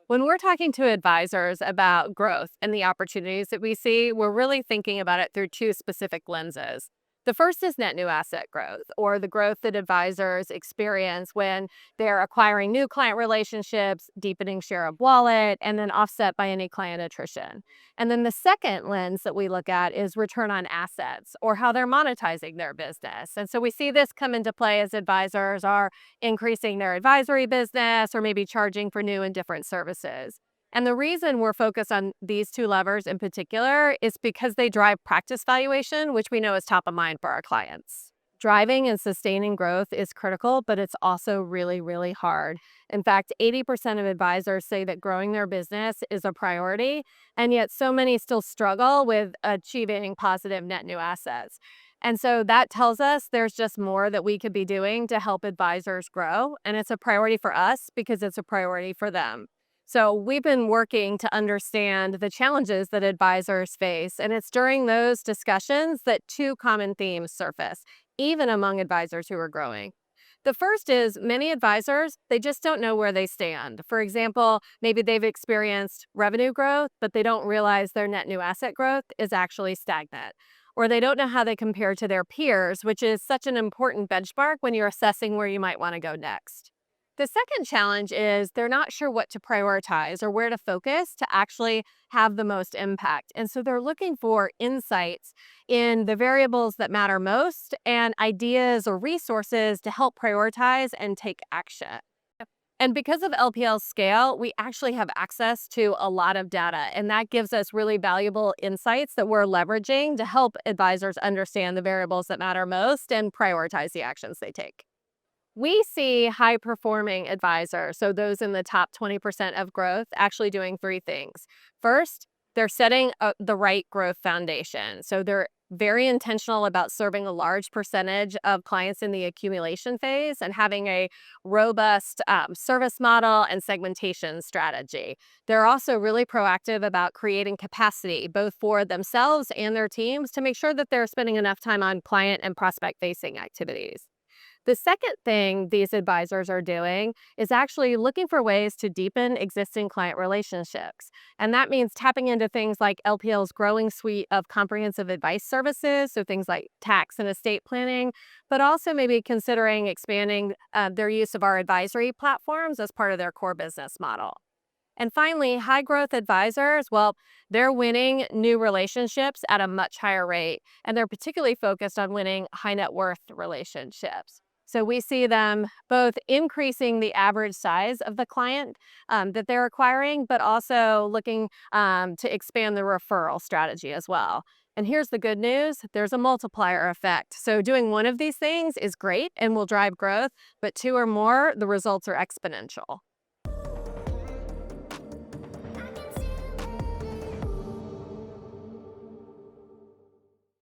When we're talking to advisors about growth and the opportunities that we see, we're really thinking about it through two specific lenses. The first is net new asset growth, or the growth that advisors experience when they're acquiring new client relationships, deepening share of wallet, and then offset by any client attrition. And then the second lens that we look at is return on assets, or how they're monetizing their business. And so we see this come into play as advisors are increasing their advisory business or maybe charging for new and different services. And the reason we're focused on these two levers in particular is because they drive practice valuation, which we know is top of mind for our clients. Driving and sustaining growth is critical, but it's also really, really hard. In fact, 80% of advisors say that growing their business is a priority, and yet so many still struggle with achieving positive net new assets. And so that tells us there's just more that we could be doing to help advisors grow. And it's a priority for us because it's a priority for them. So we've been working to understand the challenges that advisors face. And it's during those discussions that two common themes surface, even among advisors who are growing. The first is many advisors, they just don't know where they stand. For example, maybe they've experienced revenue growth, but they don't realize their net new asset growth is actually stagnant. Or they don't know how they compare to their peers, which is such an important benchmark when you're assessing where you might want to go next. The second challenge is they're not sure what to prioritize or where to focus to actually have the most impact. And so they're looking for insights in the variables that matter most and ideas or resources to help prioritize and take action. And because of LPL's scale, we actually have access to a lot of data, and that gives us really valuable insights that we're leveraging to help advisors understand the variables that matter most and prioritize the actions they take. We see high performing advisors, so those in the top 20% of growth, actually doing three things. First, they're setting the right growth foundation. So they're very intentional about serving a large percentage of clients in the accumulation phase and having a robust service model and segmentation strategy. They're also really proactive about creating capacity, both for themselves and their teams, to make sure that they're spending enough time on client and prospect facing activities. The second thing these advisors are doing is actually looking for ways to deepen existing client relationships. And that means tapping into things like LPL's growing suite of comprehensive advice services, so things like tax and estate planning, but also maybe considering expanding their use of our advisory platforms as part of their core business model. And finally, high growth advisors, well, they're winning new relationships at a much higher rate, and they're particularly focused on winning high net worth relationships. So we see them both increasing the average size of the client that they're acquiring, but also looking to expand the referral strategy as well. And here's the good news, there's a multiplier effect. So doing one of these things is great and will drive growth, but two or more, the results are exponential.